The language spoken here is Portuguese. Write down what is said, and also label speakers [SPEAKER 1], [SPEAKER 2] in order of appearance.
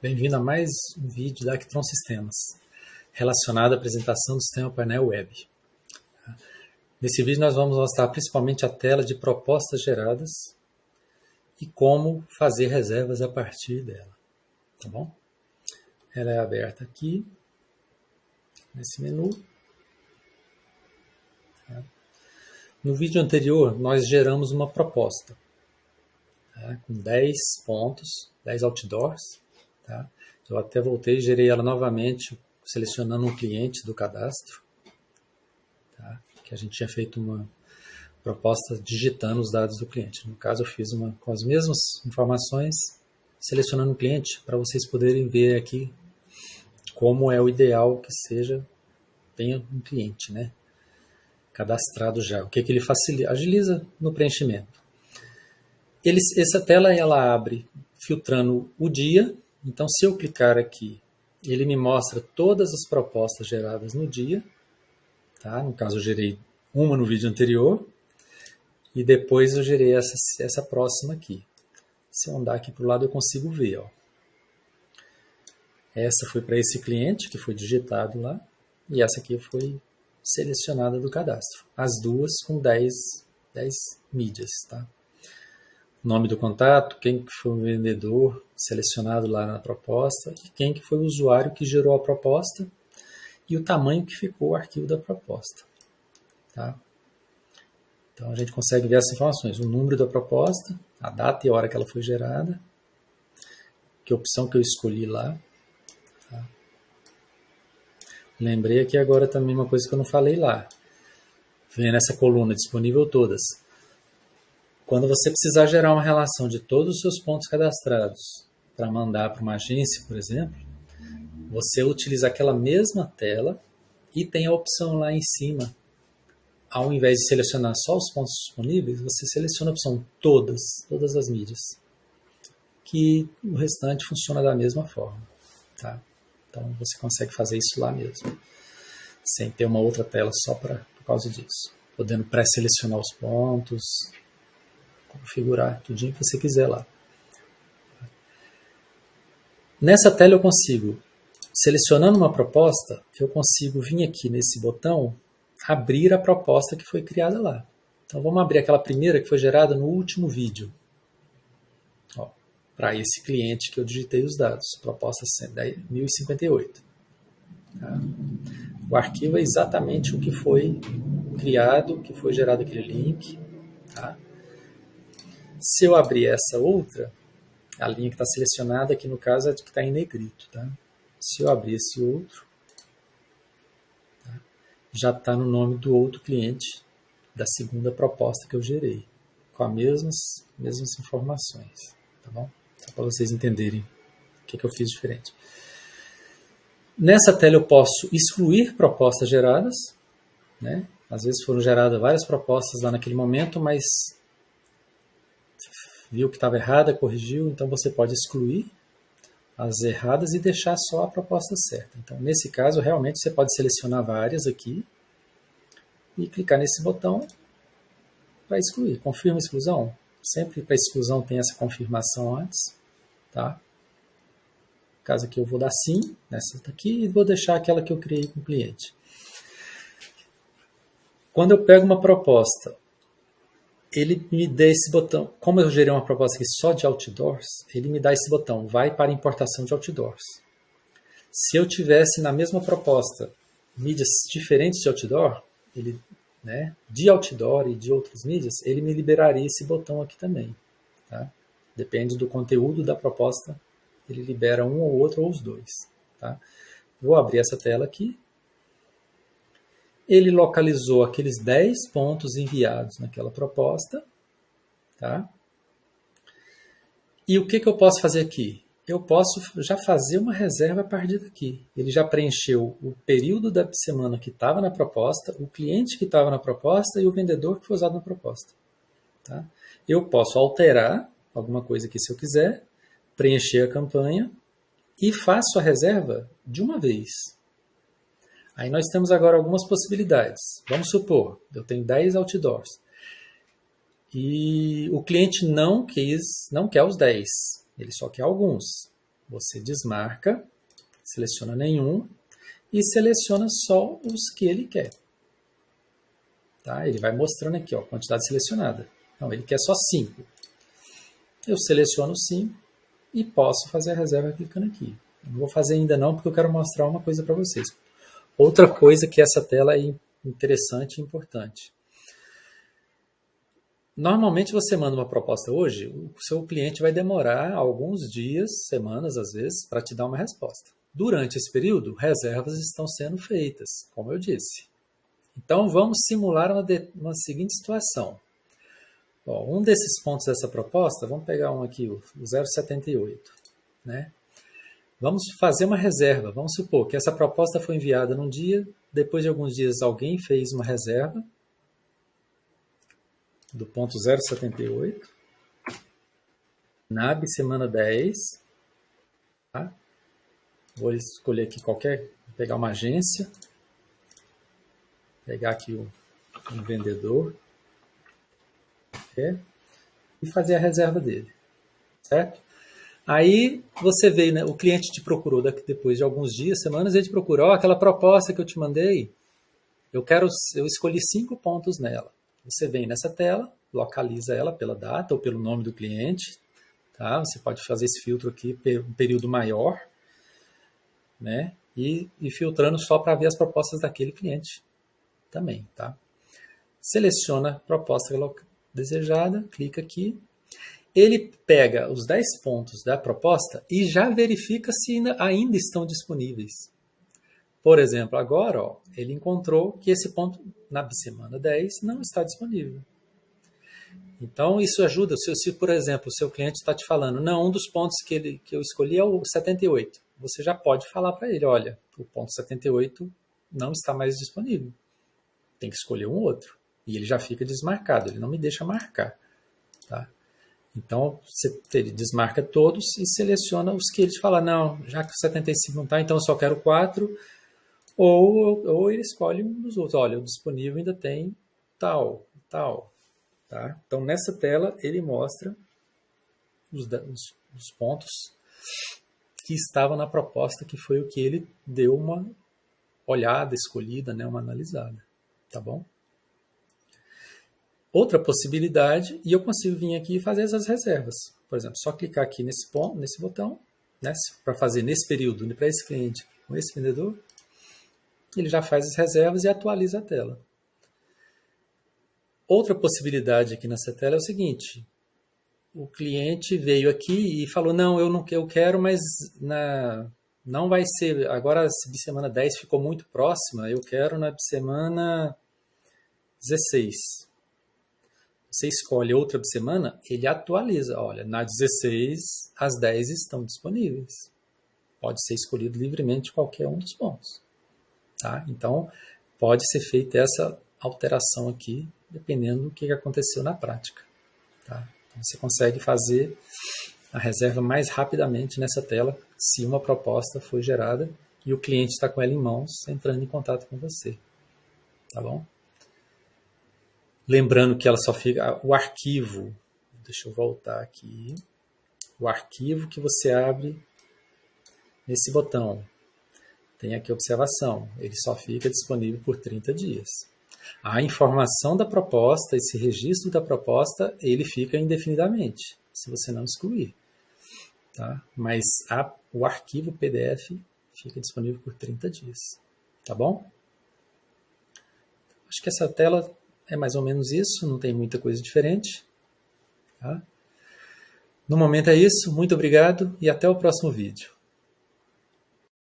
[SPEAKER 1] Bem-vindo a mais um vídeo da Actron Sistemas, relacionado à apresentação do sistema painel web. Nesse vídeo nós vamos mostrar principalmente a tela de propostas geradas e como fazer reservas a partir dela, tá bom? Ela é aberta aqui, nesse menu. No vídeo anterior nós geramos uma proposta, com 10 pontos, 10 outdoors. Tá? Eu até voltei e gerei ela novamente, selecionando um cliente do cadastro, tá? Que a gente tinha feito uma proposta digitando os dados do cliente. No caso, eu fiz uma com as mesmas informações, selecionando um cliente, para vocês poderem ver aqui como é o ideal que seja, tenha um cliente, né? Cadastrado já. O que ele facilita, agiliza no preenchimento. Essa tela ela abre filtrando o dia. Então, se eu clicar aqui, ele me mostra todas as propostas geradas no dia. Tá? No caso, eu gerei uma no vídeo anterior. E depois eu gerei essa próxima aqui. Se eu andar aqui para o lado, eu consigo ver. Ó. Essa foi para esse cliente, que foi digitado lá. E essa aqui foi selecionada do cadastro. As duas com 10 mídias. Tá? Nome do contato, quem que foi o vendedor selecionado lá na proposta e quem que foi o usuário que gerou a proposta e o tamanho que ficou o arquivo da proposta. Tá? Então a gente consegue ver essas informações, o número da proposta, a data e a hora que ela foi gerada, que opção que eu escolhi lá. Tá? Lembrei aqui agora também uma coisa que eu não falei lá. Vendo essa coluna disponível todas. Quando você precisar gerar uma relação de todos os seus pontos cadastrados para mandar para uma agência, por exemplo, você utiliza aquela mesma tela e tem a opção lá em cima. Ao invés de selecionar só os pontos disponíveis, você seleciona a opção todas as mídias. Que o restante funciona da mesma forma. Tá? Então você consegue fazer isso lá mesmo, sem ter uma outra tela só por causa disso. Podendo pré-selecionar os pontos, configurar tudo que você quiser lá. Nessa tela eu consigo, selecionando uma proposta, eu consigo vir aqui nesse botão, abrir a proposta que foi criada lá. Então vamos abrir aquela primeira que foi gerada no último vídeo. Para esse cliente que eu digitei os dados, proposta 1058. Tá? O arquivo é exatamente o que foi criado, que foi gerado aquele link. Tá? Se eu abrir essa outra, a linha que está selecionada aqui no caso é a que está em negrito. Tá? Se eu abrir esse outro, tá? Já está no nome do outro cliente da segunda proposta que eu gerei, com as mesmas informações. Tá bom? Só para vocês entenderem o que eu fiz diferente. Nessa tela eu posso excluir propostas geradas. Né? Às vezes foram geradas várias propostas lá naquele momento, mas viu que estava errada, corrigiu, então você pode excluir as erradas e deixar só a proposta certa. Então, nesse caso, realmente você pode selecionar várias aqui e clicar nesse botão para excluir. Confirma a exclusão. Sempre para exclusão tem essa confirmação antes. Tá? No caso aqui eu vou dar sim, nessa daqui, e vou deixar aquela que eu criei com o cliente. Quando eu pego uma proposta, ele me dá esse botão, como eu gerei uma proposta aqui só de outdoors, ele me dá esse botão, vai para importação de outdoors. Se eu tivesse na mesma proposta mídias diferentes de outdoor, de outdoor e de outras mídias, ele me liberaria esse botão aqui também. Tá? Depende do conteúdo da proposta, ele libera um ou outro ou os dois. Tá? Vou abrir essa tela aqui. Ele localizou aqueles 10 pontos enviados naquela proposta. Tá? E o que eu posso fazer aqui? Eu posso já fazer uma reserva a partir daqui. Ele já preencheu o período da semana que estava na proposta, o cliente que estava na proposta e o vendedor que foi usado na proposta. Tá? Eu posso alterar alguma coisa aqui se eu quiser, preencher a campanha e faço a reserva de uma vez. Aí nós temos agora algumas possibilidades. Vamos supor, eu tenho 10 outdoors. E o cliente não quer os 10, ele só quer alguns. você desmarca, seleciona nenhum e seleciona só os que ele quer. Tá? Ele vai mostrando aqui, ó, quantidade selecionada. Então, ele quer só 5. Eu seleciono 5 e posso fazer a reserva clicando aqui. Eu não vou fazer ainda não, porque eu quero mostrar uma coisa para vocês. Outra coisa que essa tela é interessante e importante. Normalmente você manda uma proposta hoje, o seu cliente vai demorar alguns dias, semanas às vezes, para te dar uma resposta. Durante esse período, reservas estão sendo feitas, como eu disse. Então vamos simular uma seguinte situação. Ó, um desses pontos dessa proposta, vamos pegar um aqui, o 0,78, né? Vamos fazer uma reserva. Vamos supor que essa proposta foi enviada num dia, depois de alguns dias alguém fez uma reserva do ponto 0,78 na semana 10. Tá? Vou escolher aqui vou pegar uma agência, pegar aqui um vendedor e fazer a reserva dele, certo? Aí você veio, né, o cliente te procurou depois de alguns dias, semanas, ele te procurou, aquela proposta que eu te mandei, eu escolhi 5 pontos nela. Você vem nessa tela, localiza ela pela data ou pelo nome do cliente, tá? Você pode fazer esse filtro aqui por um período maior, né? E filtrando só para ver as propostas daquele cliente também, tá? Seleciona a proposta desejada, clica aqui. Ele pega os 10 pontos da proposta e já verifica se ainda estão disponíveis. Por exemplo, agora ó, ele encontrou que esse ponto na semana 10 não está disponível. Então, isso ajuda. Se por exemplo, o seu cliente está te falando, não, um dos pontos que eu escolhi é o 78. Você já pode falar para ele, olha, o ponto 78 não está mais disponível. Tem que escolher um outro. E ele já fica desmarcado, ele não me deixa marcar. Tá? Então, você desmarca todos e seleciona os que ele te fala, não, já que o 75 não está, então eu só quero 4. Ou ele escolhe um dos outros. Olha, o disponível ainda tem tal. Tá? Então, nessa tela, ele mostra os pontos que estavam na proposta, que foi o que ele deu uma olhada, escolhida, né, uma analisada. Tá bom? Outra possibilidade, e eu consigo vir aqui e fazer essas reservas. Por exemplo, só clicar aqui nesse botão, né, para fazer nesse período, para esse cliente, com esse vendedor, ele já faz as reservas e atualiza a tela. Outra possibilidade aqui nessa tela é o seguinte, o cliente veio aqui e falou, não, eu quero, mas não vai ser, agora a semana 10 ficou muito próxima, eu quero na semana 16. Você escolhe outra semana, ele atualiza, olha, na 16 as 10 estão disponíveis. Pode ser escolhido livremente qualquer um dos pontos. Tá? Então, pode ser feita essa alteração aqui, dependendo do que aconteceu na prática. Tá? Então, você consegue fazer a reserva mais rapidamente nessa tela, se uma proposta foi gerada e o cliente está com ela em mãos, entrando em contato com você. Tá bom? Lembrando que ela só fica... O arquivo, deixa eu voltar aqui. O arquivo que você abre nesse botão. Tem aqui a observação, ele só fica disponível por 30 dias. A informação da proposta, esse registro da proposta, ele fica indefinidamente, se você não excluir. Tá? Mas o arquivo PDF fica disponível por 30 dias. Tá bom? Acho que essa tela é mais ou menos isso, não tem muita coisa diferente. Tá? No momento é isso, muito obrigado e até o próximo vídeo.